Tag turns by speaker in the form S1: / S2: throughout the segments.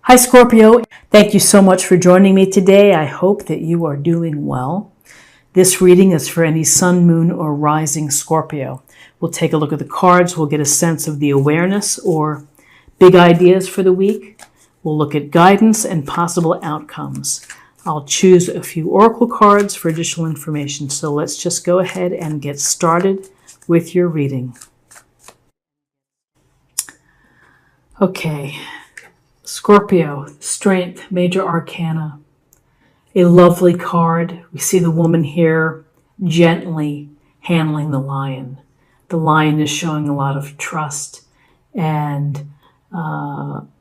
S1: Hi Scorpio, thank you so much for joining me today. I hope that you are doing well. This reading is for any sun, moon, or rising Scorpio. We'll take a look at the cards. We'll get a sense of the awareness or big ideas for the week. We'll look at guidance and possible outcomes. I'll choose a few oracle cards for additional information. So let's just go ahead and get started with your reading. Okay. Scorpio, Strength, Major Arcana. A lovely card. We see the woman here gently handling the lion. The lion is showing a lot of trust and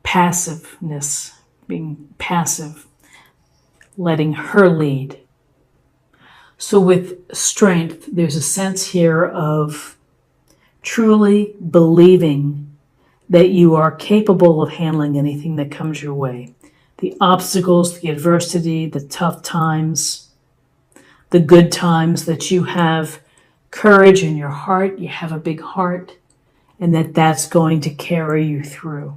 S1: passiveness, being passive, letting her lead. So with strength, there's a sense here of truly believing that you are capable of handling anything that comes your way. The obstacles, the adversity, the tough times, the good times, that you have courage in your heart, you have a big heart, and that's going to carry you through.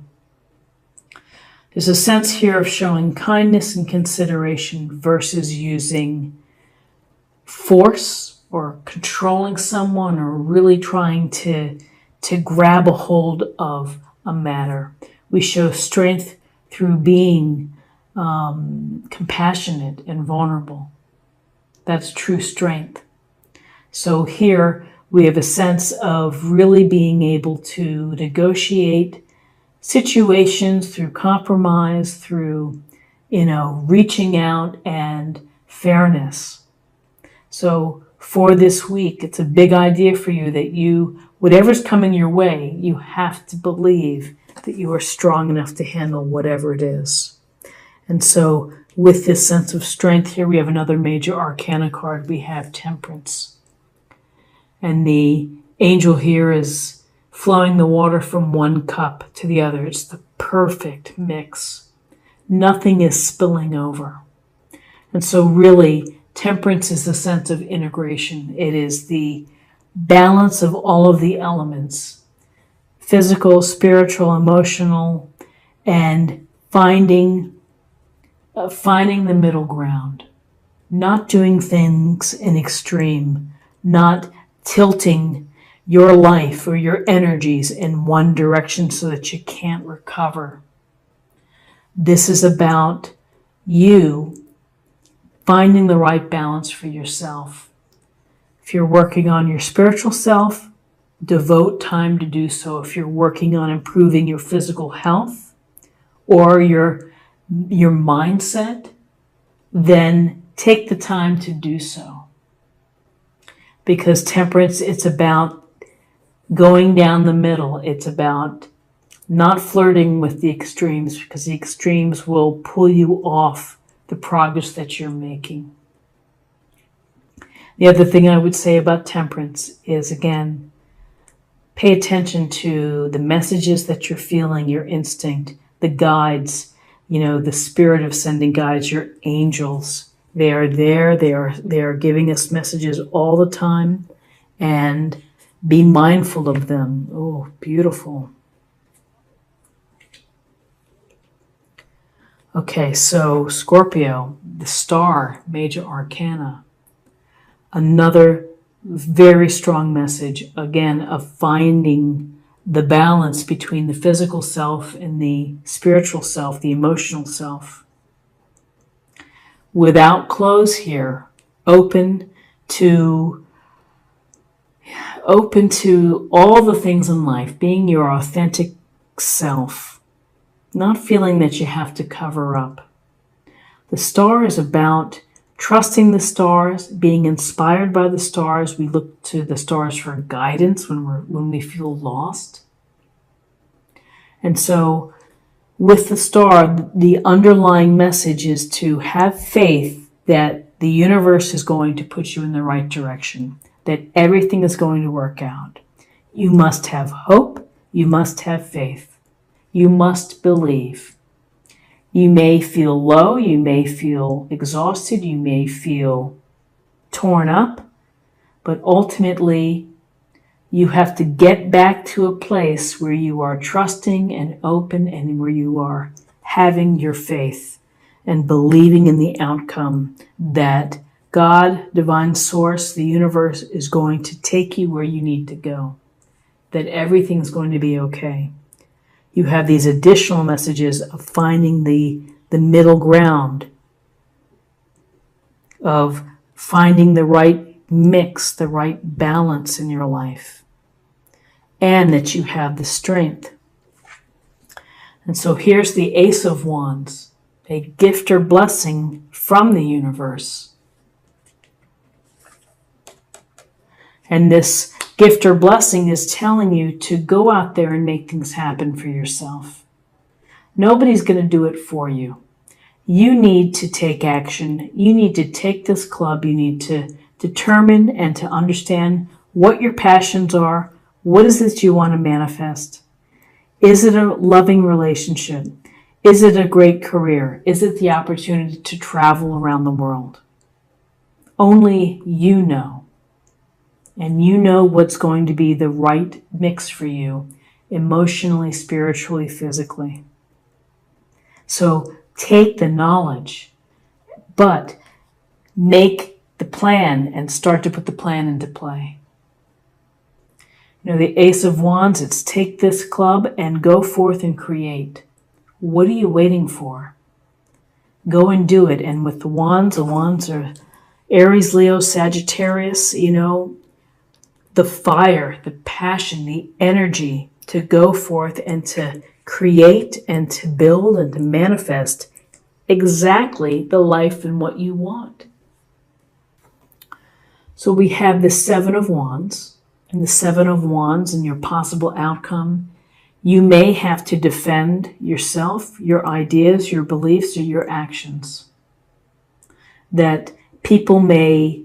S1: There's a sense here of showing kindness and consideration versus using force or controlling someone or really trying to grab a hold of a matter. We show strength through being compassionate and vulnerable. That's true strength. So here we have a sense of really being able to negotiate situations through compromise, through, reaching out and fairness. So for this week, it's a big idea for you that whatever's coming your way, you have to believe that you are strong enough to handle whatever it is. And so with this sense of strength here, we have another major arcana card. We have Temperance. And the angel here is flowing the water from one cup to the other. It's the perfect mix. Nothing is spilling over. And so really, Temperance is the sense of integration. It is the balance of all of the elements, physical, spiritual, emotional, and finding the middle ground, not doing things in extreme, not tilting your life or your energies in one direction so that you can't recover. This is about you finding the right balance for yourself. If you're working on your spiritual self, devote time to do so. If you're working on improving your physical health or your mindset, then take the time to do so. Because Temperance, it's about going down the middle. It's about not flirting with the extremes, because the extremes will pull you off the progress that you're making. The other thing I would say about Temperance is, again, pay attention to the messages that you're feeling, your instinct, the guides, the spirit of sending guides, your angels. They are there. They are giving us messages all the time, and be mindful of them. Oh, beautiful. Okay, so Scorpio, the Star, Major Arcana. Another very strong message, again, of finding the balance between the physical self and the spiritual self, the emotional self. Without clothes here, open to all the things in life, being your authentic self, not feeling that you have to cover up. The Star is about trusting the stars, being inspired by the stars. We look to the stars for guidance when we feel lost. And so with the Star, the underlying message is to have faith that the universe is going to put you in the right direction, that everything is going to work out. You must have hope. You must have faith. You must believe. You may feel low, you may feel exhausted, you may feel torn up, but ultimately you have to get back to a place where you are trusting and open and where you are having your faith and believing in the outcome that God, divine source, the universe is going to take you where you need to go, that everything's going to be okay. You have these additional messages of finding the middle ground, of finding the right mix, the right balance in your life, and that you have the strength. And so here's the Ace of Wands, a gift or blessing from the universe. And this gift or blessing is telling you to go out there and make things happen for yourself. Nobody's going to do it for you. You need to take action. You need to take this club. You need to determine and to understand what your passions are. What is it you want to manifest? Is it a loving relationship? Is it a great career? Is it the opportunity to travel around the world? Only you know. And you know what's going to be the right mix for you emotionally, spiritually, physically. So take the knowledge, but make the plan and start to put the plan into play. You know, the Ace of Wands, it's take this club and go forth and create. What are you waiting for? Go and do it. And with the wands are Aries, Leo, Sagittarius, you know, the fire, the passion, the energy to go forth and to create and to build and to manifest exactly the life and what you want. So we have the Seven of Wands, and the Seven of Wands and your possible outcome. You may have to defend yourself, your ideas, your beliefs, or your actions. That people may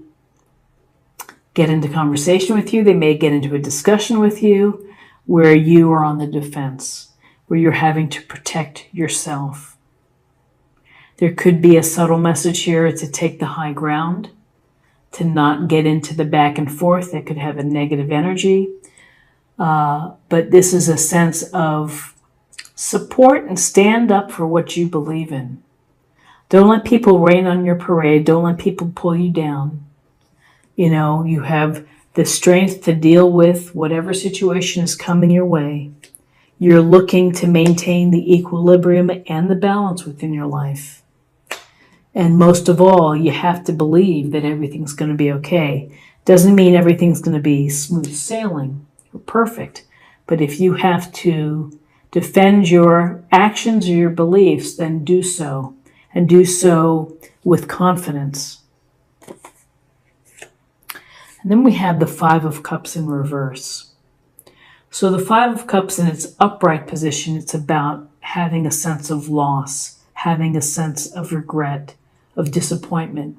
S1: get into conversation with you, they may get into a discussion with you where you are on the defense, where you're having to protect yourself. There could be a subtle message here to take the high ground, to not get into the back and forth that could have a negative energy. But this is a sense of support and stand up for what you believe in. Don't let people rain on your parade. Don't let people pull you down. You know, you have the strength to deal with whatever situation is coming your way. You're looking to maintain the equilibrium and the balance within your life. And most of all, you have to believe that everything's going to be okay. Doesn't mean everything's going to be smooth sailing or perfect. But if you have to defend your actions or your beliefs, then do so. And do so with confidence. And then we have the Five of Cups in reverse. So the Five of Cups in its upright position, it's about having a sense of loss, having a sense of regret, of disappointment.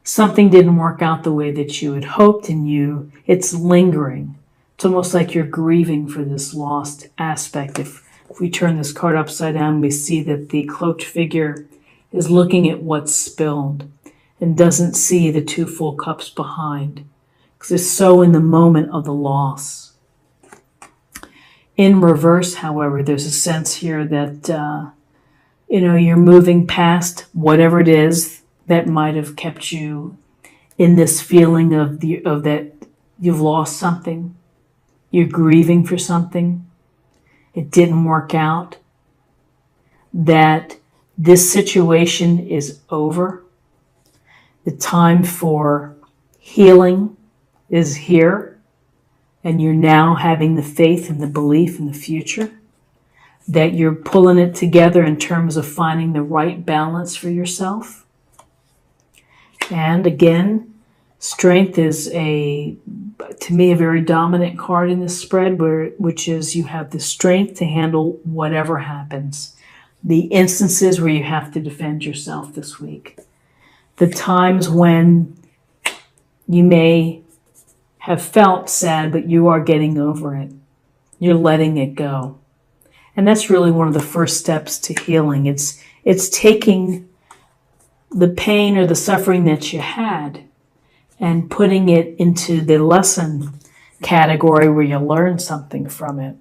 S1: Something didn't work out the way that you had hoped, and it's lingering. It's almost like you're grieving for this lost aspect. If we turn this card upside down, we see that the cloaked figure is looking at what's spilled and doesn't see the two full cups behind, because it's so in the moment of the loss. In reverse, however, there's a sense here that you're moving past whatever it is that might have kept you in this feeling of that you've lost something, you're grieving for something, it didn't work out, that this situation is over. The time for healing is here, and you're now having the faith and the belief in the future, that you're pulling it together in terms of finding the right balance for yourself. And again, strength is to me, a very dominant card in this spread, which is you have the strength to handle whatever happens. The instances where you have to defend yourself this week. The times when you may have felt sad, but you are getting over it. You're letting it go. And that's really one of the first steps to healing. It's taking the pain or the suffering that you had and putting it into the lesson category where you learn something from it.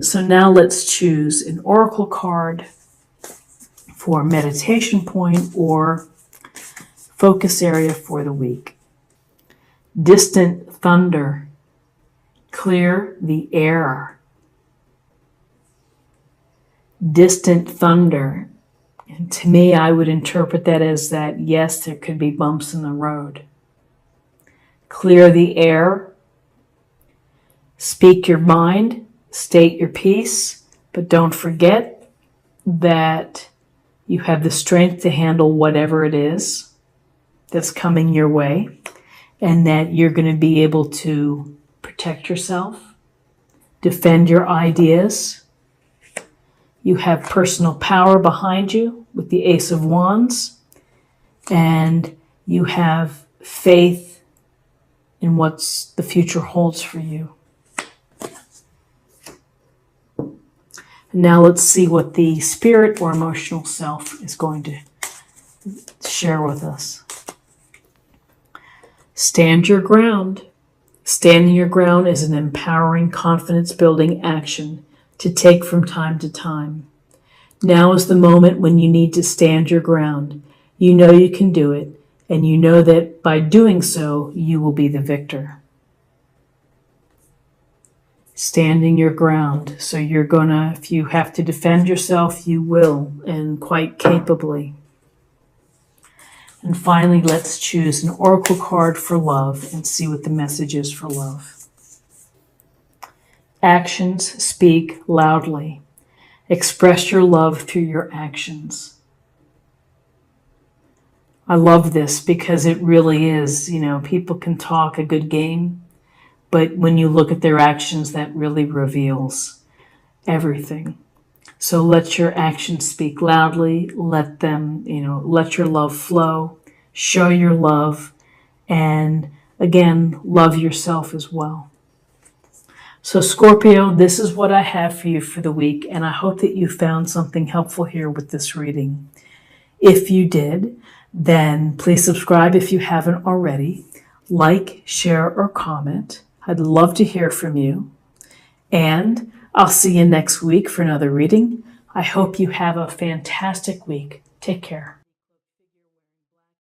S1: So now let's choose an oracle card for meditation point or focus area for the week. Distant thunder. Clear the air. Distant thunder. And to me, I would interpret that as that, yes, there could be bumps in the road. Clear the air. Speak your mind. State your piece. But don't forget that you have the strength to handle whatever it is that's coming your way, and that you're going to be able to protect yourself, defend your ideas. You have personal power behind you with the Ace of Wands, and you have faith in what the future holds for you. Now let's see what the spirit or emotional self is going to share with us. Stand your ground. Standing your ground is an empowering, confidence-building action to take from time to time. Now is the moment when you need to stand your ground. You know you can do it, and you know that by doing so, you will be the victor. Standing your ground. So you're gonna, if you have to defend yourself, you will, and quite capably. And finally, let's choose an oracle card for love and see what the message is for love. Actions speak loudly. Express your love through your actions. I love this because it really is, people can talk a good game, but when you look at their actions, that really reveals everything. So let your actions speak loudly. Let them, let your love flow. Show your love. And again, love yourself as well. So Scorpio, this is what I have for you for the week. And I hope that you found something helpful here with this reading. If you did, then please subscribe if you haven't already. Like, share, or comment. I'd love to hear from you. And I'll see you next week for another reading. I hope you have a fantastic week. Take care.